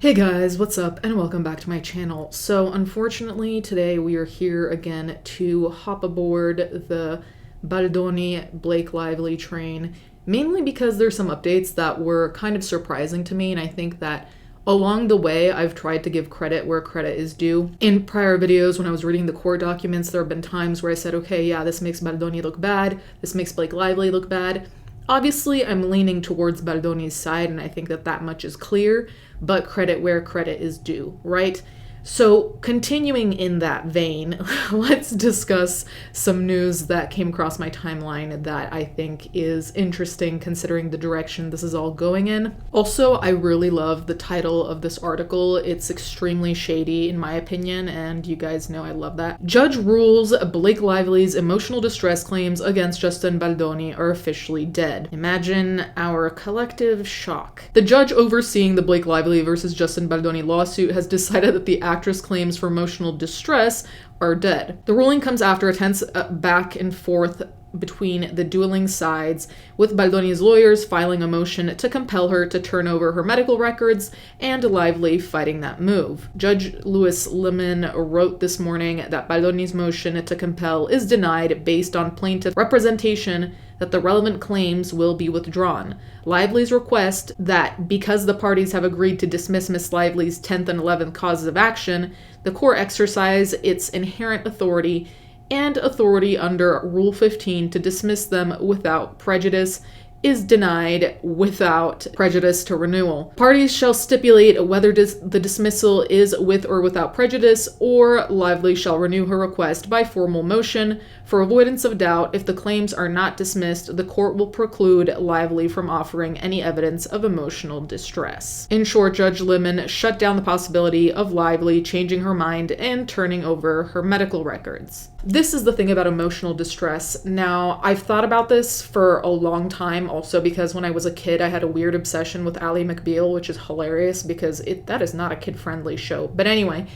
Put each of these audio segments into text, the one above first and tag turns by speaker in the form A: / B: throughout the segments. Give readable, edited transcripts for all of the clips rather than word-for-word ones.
A: Hey guys, what's up and welcome back to my channel. So unfortunately today we are here again to hop aboard the Baldoni Blake Lively train, mainly because there's some updates that were kind of surprising to me, and I think that along the way I've tried to give credit where credit is due. In prior videos when I was reading the court documents, there have been times where I said, okay, yeah, this makes Baldoni look bad, this makes Blake Lively look bad. Obviously, I'm leaning towards Baldoni's side, and I think that much is clear, but credit where credit is due, right? So, continuing in that vein, let's discuss some news that came across my timeline that I think is interesting considering the direction this is all going in. Also, I really love the title of this article. It's extremely shady in my opinion, and you guys know I love that. Judge rules Blake Lively's emotional distress claims against Justin Baldoni are officially dead. Imagine our collective shock. The judge overseeing the Blake Lively versus Justin Baldoni lawsuit has decided that the actress claims for emotional distress are dead. The ruling comes after a tense back and forth between the dueling sides, with Baldoni's lawyers filing a motion to compel her to turn over her medical records and Lively fighting that move. Judge Louis Lemon wrote this morning that Baldoni's motion to compel is denied based on plaintiff representation that the relevant claims will be withdrawn. Lively's request that because the parties have agreed to dismiss Miss Lively's 10th and 11th causes of action, the court exercise its inherent authority and authority under Rule 15 to dismiss them without prejudice is denied without prejudice to renewal. Parties shall stipulate whether the dismissal is with or without prejudice, or Lively shall renew her request by formal motion. For avoidance of doubt, if the claims are not dismissed, the court will preclude Lively from offering any evidence of emotional distress. In short, Judge Lemon shut down the possibility of Lively changing her mind and turning over her medical records. This is the thing about emotional distress. Now, I've thought about this for a long time also because when I was a kid, I had a weird obsession with Ally McBeal, which is hilarious because that is not a kid-friendly show. But anyway,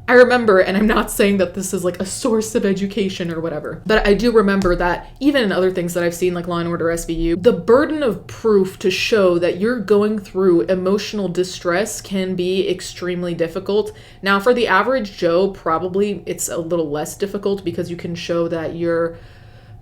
A: I remember, and I'm not saying that this is like a source of education or whatever, but I do remember that even in other things that I've seen like Law & Order SVU, the burden of proof to show that you're going through emotional distress can be extremely difficult. Now, for the average Joe, probably it's a little less difficult because you can show that your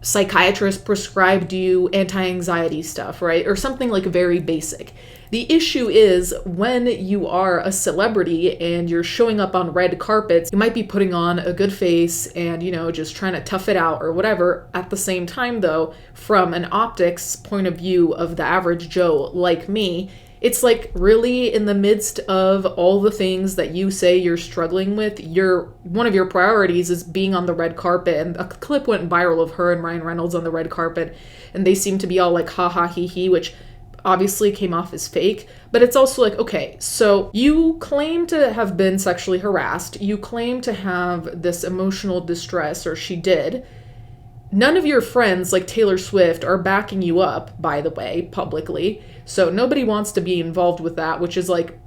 A: psychiatrist prescribed you anti-anxiety stuff, right? Or something like very basic. The issue is when you are a celebrity and you're showing up on red carpets, you might be putting on a good face and, just trying to tough it out or whatever. At the same time, though, from an optics point of view of the average Joe like me, it's like really in the midst of all the things that you say you're struggling with, one of your priorities is being on the red carpet. And a clip went viral of her and Ryan Reynolds on the red carpet, and they seem to be all like ha ha he he, which obviously came off as fake. But it's also like, okay, so you claim to have been sexually harassed, you claim to have this emotional distress, or she did. None of your friends, like Taylor Swift, are backing you up, by the way, publicly. So nobody wants to be involved with that, which is like,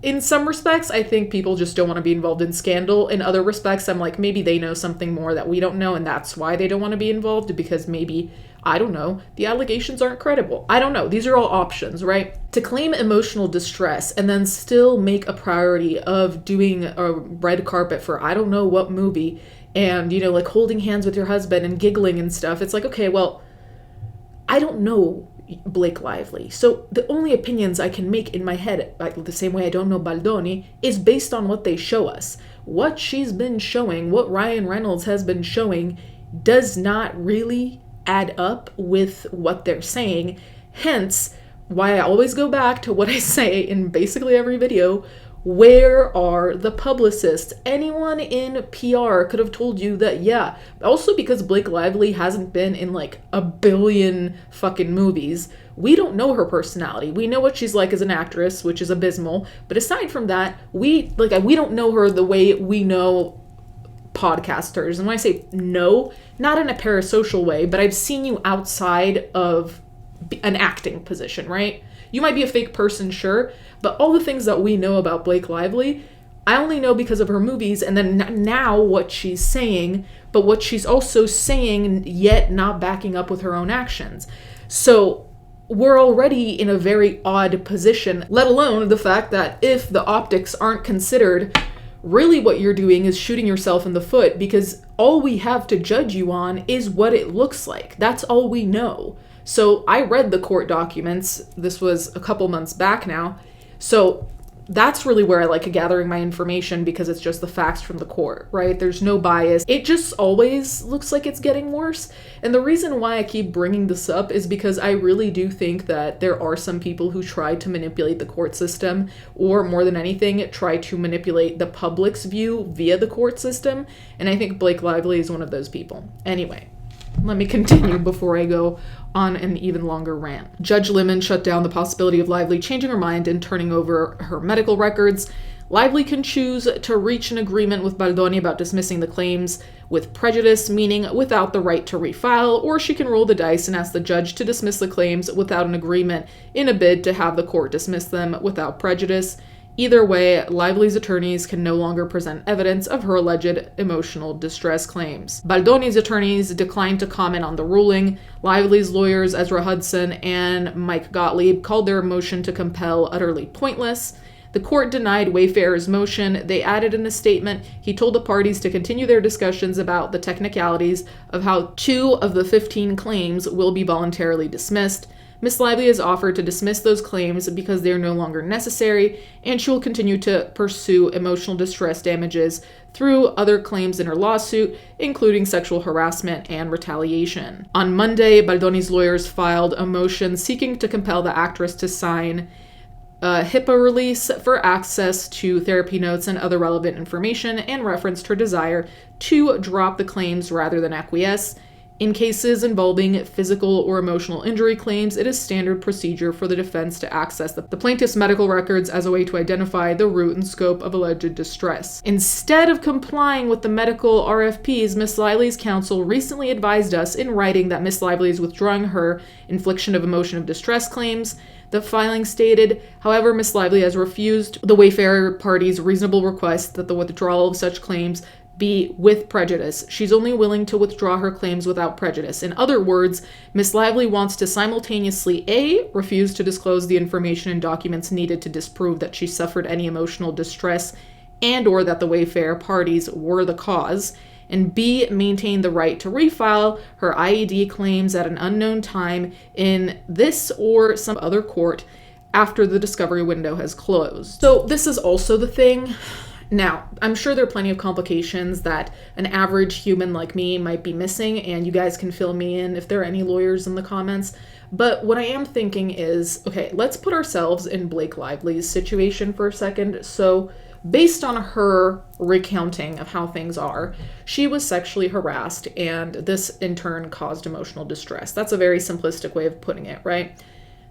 A: in some respects, I think people just don't want to be involved in scandal. In other respects, I'm like, maybe they know something more that we don't know, and that's why they don't want to be involved, because maybe, I don't know, the allegations aren't credible. I don't know. These are all options, right? To claim emotional distress and then still make a priority of doing a red carpet for I don't know what movie and, like holding hands with your husband and giggling and stuff. It's like, okay, well, I don't know Blake Lively. So the only opinions I can make in my head, like the same way I don't know Baldoni, is based on what they show us. What she's been showing, what Ryan Reynolds has been showing, does not really add up with what they're saying. Hence, why I always go back to what I say in basically every video. Where are the publicists? Anyone in PR could have told you that, yeah. Also because Blake Lively hasn't been in like a billion fucking movies, we don't know her personality. We know what she's like as an actress, which is abysmal. But aside from that, we don't know her the way we know podcasters. And when I say no, not in a parasocial way, but I've seen you outside of an acting position, right? You might be a fake person, sure, but all the things that we know about Blake Lively, I only know because of her movies and then now what she's saying, but what she's also saying yet not backing up with her own actions. So we're already in a very odd position, let alone the fact that if the optics aren't considered, really what you're doing is shooting yourself in the foot, because all we have to judge you on is what it looks like. That's all we know. So I read the court documents. This was a couple months back now. So that's really where I like gathering my information, because it's just the facts from the court, right? There's no bias. It just always looks like it's getting worse. And the reason why I keep bringing this up is because I really do think that there are some people who try to manipulate the court system, or more than anything, try to manipulate the public's view via the court system. And I think Blake Lively is one of those people. Anyway, let me continue before I go on an even longer rant. Judge Lemon shut down the possibility of Lively changing her mind and turning over her medical records. Lively can choose to reach an agreement with Baldoni about dismissing the claims with prejudice, meaning without the right to refile, or she can roll the dice and ask the judge to dismiss the claims without an agreement in a bid to have the court dismiss them without prejudice. Either way, Lively's attorneys can no longer present evidence of her alleged emotional distress claims. Baldoni's attorneys declined to comment on the ruling. Lively's lawyers, Ezra Hudson and Mike Gottlieb, called their motion to compel utterly pointless. The court denied Wayfarer's motion. They added in a statement, he told the parties to continue their discussions about the technicalities of how 2 of the 15 claims will be voluntarily dismissed. Ms. Lively has offered to dismiss those claims because they are no longer necessary, and she will continue to pursue emotional distress damages through other claims in her lawsuit, including sexual harassment and retaliation. On Monday, Baldoni's lawyers filed a motion seeking to compel the actress to sign a HIPAA release for access to therapy notes and other relevant information, and referenced her desire to drop the claims rather than acquiesce. In cases involving physical or emotional injury claims, it is standard procedure for the defense to access the plaintiff's medical records as a way to identify the root and scope of alleged distress. Instead of complying with the medical RFPs, Ms. Lively's counsel recently advised us in writing that Ms. Lively is withdrawing her infliction of emotion of distress claims. The filing stated, however, Ms. Lively has refused the Wayfarer party's reasonable request that the withdrawal of such claims be with prejudice. She's only willing to withdraw her claims without prejudice. In other words, Ms. Lively wants to simultaneously A, refuse to disclose the information and documents needed to disprove that she suffered any emotional distress and or that the Wayfarer parties were the cause, and B, maintain the right to refile her IED claims at an unknown time in this or some other court after the discovery window has closed. So this is also the thing. Now, I'm sure there are plenty of complications that an average human like me might be missing, and you guys can fill me in if there are any lawyers in the comments. But what I am thinking is, okay, let's put ourselves in Blake Lively's situation for a second. So based on her recounting of how things are, she was sexually harassed, and this in turn caused emotional distress. That's a very simplistic way of putting it, right?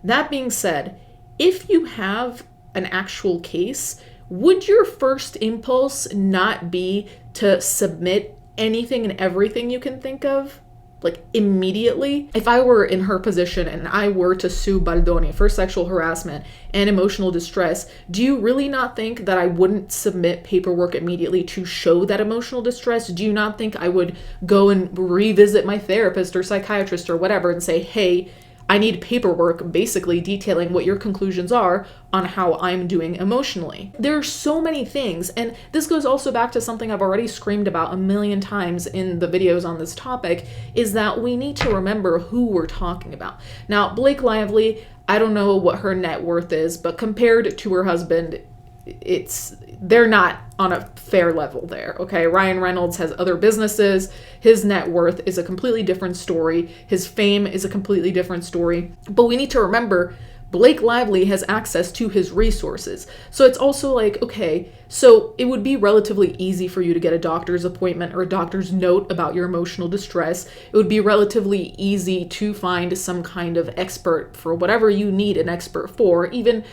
A: That being said, if you have an actual case, would your first impulse not be to submit anything and everything you can think of? Like immediately? If I were in her position and I were to sue Baldoni for sexual harassment and emotional distress, do you really not think that I wouldn't submit paperwork immediately to show that emotional distress? Do you not think I would go and revisit my therapist or psychiatrist or whatever and say, hey, I need paperwork basically detailing what your conclusions are on how I'm doing emotionally? There are so many things, and this goes also back to something I've already screamed about a million times in the videos on this topic, is that we need to remember who we're talking about. Now, Blake Lively, I don't know what her net worth is, but compared to her husband, they're not on a fair level there, okay? Ryan Reynolds has other businesses. His net worth is a completely different story. His fame is a completely different story. But we need to remember Blake Lively has access to his resources. So it's also like, okay, so it would be relatively easy for you to get a doctor's appointment or a doctor's note about your emotional distress. It would be relatively easy to find some kind of expert for whatever you need an expert for, even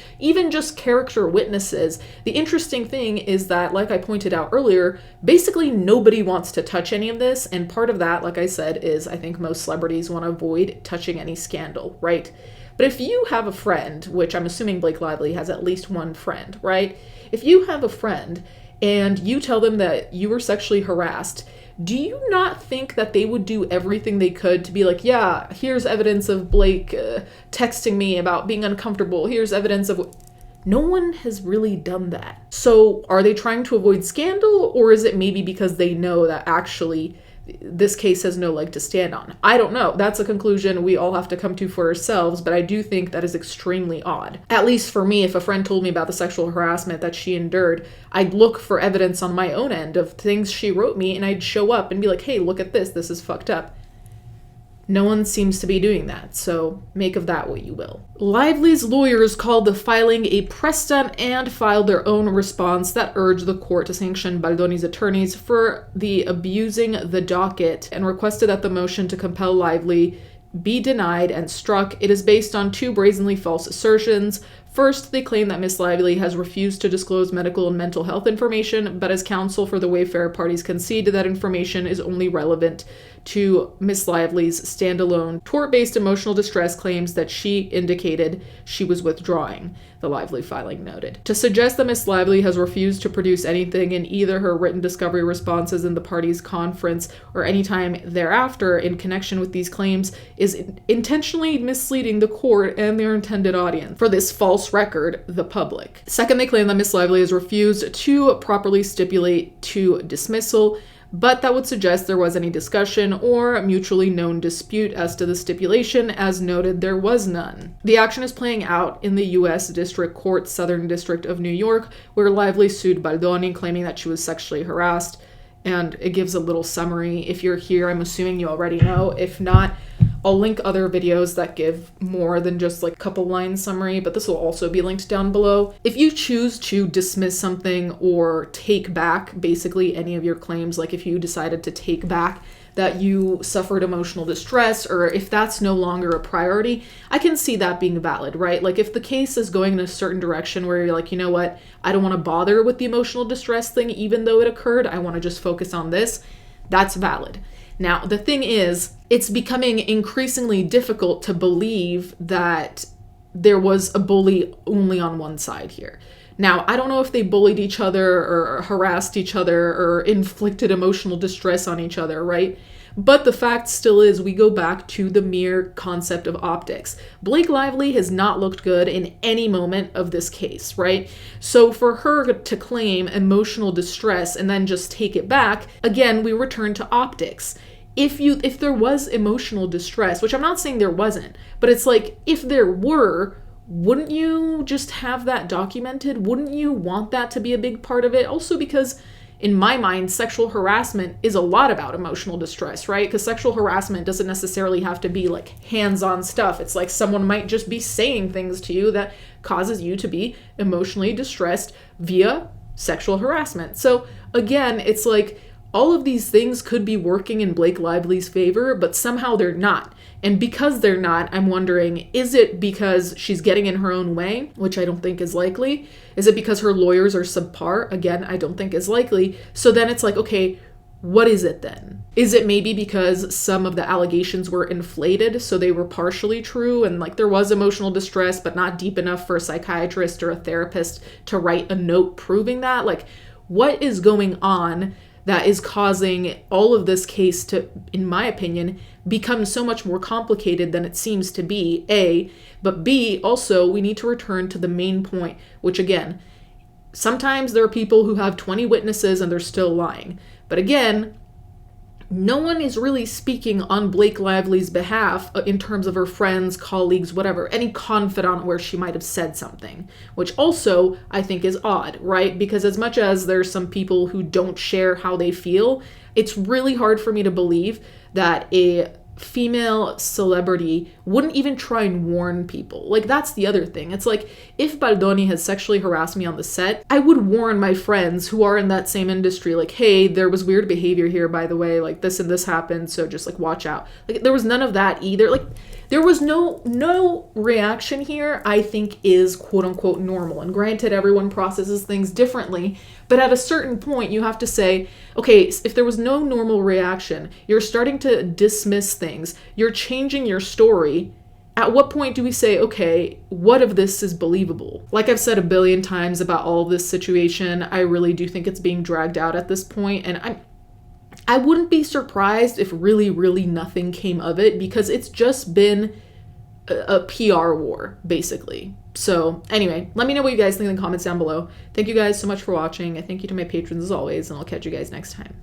A: just character witnesses. The interesting thing is that, like I pointed out earlier, basically nobody wants to touch any of this. And part of that, like I said, is I think most celebrities want to avoid touching any scandal, right? But if you have a friend, which I'm assuming Blake Lively has at least one friend, right? If you have a friend and you tell them that you were sexually harassed, do you not think that they would do everything they could to be like, yeah, here's evidence of Blake texting me about being uncomfortable. Here's evidence of... No one has really done that. So are they trying to avoid scandal, or is it maybe because they know that actually this case has no leg to stand on? I don't know. That's a conclusion we all have to come to for ourselves, but I do think that is extremely odd. At least for me, if a friend told me about the sexual harassment that she endured, I'd look for evidence on my own end of things she wrote me, and I'd show up and be like, hey, look at this. This is fucked up. No one seems to be doing that, so make of that what you will. Lively's lawyers called the filing a press stunt and filed their own response that urged the court to sanction Baldoni's attorneys for the abusing the docket and requested that the motion to compel Lively be denied and struck. It is based on two brazenly false assertions. First, they claim that Miss Lively has refused to disclose medical and mental health information, but as counsel for the Wayfarer parties concede that information is only relevant to Miss Lively's standalone tort-based emotional distress claims that she indicated she was withdrawing, the Lively filing noted. To suggest that Miss Lively has refused to produce anything in either her written discovery responses in the parties' conference or any time thereafter in connection with these claims is intentionally misleading the court and their intended audience. For this false record, the public. Second, they claim that Miss Lively has refused to properly stipulate to dismissal, but that would suggest there was any discussion or mutually known dispute as to the stipulation. As noted, there was none. The action is playing out in the U.S. District Court, Southern District of New York, where Lively sued Baldoni, claiming that she was sexually harassed. And it gives a little summary. If you're here, I'm assuming you already know. If not, I'll link other videos that give more than just like a couple line summary, but this will also be linked down below. If you choose to dismiss something or take back basically any of your claims, like if you decided to take back that you suffered emotional distress, or if that's no longer a priority, I can see that being valid, right? Like if the case is going in a certain direction where you're like, you know what, I don't want to bother with the emotional distress thing, even though it occurred, I want to just focus on this, that's valid. Now, the thing is, it's becoming increasingly difficult to believe that there was a bully only on one side here. Now, I don't know if they bullied each other or harassed each other or inflicted emotional distress on each other, right? But the fact still is we go back to the mere concept of optics. Blake Lively has not looked good in any moment of this case, right? So for her to claim emotional distress and then just take it back, again, we return to optics. If there was emotional distress, which I'm not saying there wasn't, but it's like if there were, wouldn't you just have that documented? Wouldn't you want that to be a big part of it? Also because in my mind, sexual harassment is a lot about emotional distress, right? Because sexual harassment doesn't necessarily have to be like hands-on stuff. It's like someone might just be saying things to you that causes you to be emotionally distressed via sexual harassment. So again, it's like all of these things could be working in Blake Lively's favor, but somehow they're not. And because they're not, I'm wondering, is it because she's getting in her own way, which I don't think is likely? Is it because her lawyers are subpar? Again, I don't think is likely. So then it's like, okay, what is it then? Is it maybe because some of the allegations were inflated, so they were partially true, and like there was emotional distress, but not deep enough for a psychiatrist or a therapist to write a note proving that? Like, what is going on that is causing all of this case to, in my opinion, become so much more complicated than it seems to be, A, but B, also, we need to return to the main point, which again, sometimes there are people who have 20 witnesses and they're still lying. But again, no one is really speaking on Blake Lively's behalf in terms of her friends, colleagues, whatever, any confidant where she might have said something, which also I think is odd, right? Because as much as there's some people who don't share how they feel, it's really hard for me to believe that a female celebrity wouldn't even try and warn people. Like, that's the other thing. It's like, if Baldoni has sexually harassed me on the set, I would warn my friends who are in that same industry, like, hey, there was weird behavior here, by the way, like this and this happened, so just like watch out. Like, there was none of that either. Like, there was no reaction here, I think, is quote unquote normal. And granted, everyone processes things differently, but at a certain point you have to say, okay, if there was no normal reaction, you're starting to dismiss things, you're changing your story. At what point do we say, okay, what of this is believable? Like I've said a billion times about all of this situation, I really do think it's being dragged out at this point, and I wouldn't be surprised if really, really nothing came of it, because it's just been a PR war, basically. So anyway, let me know what you guys think in the comments down below. Thank you guys so much for watching. And thank you to my patrons as always, and I'll catch you guys next time.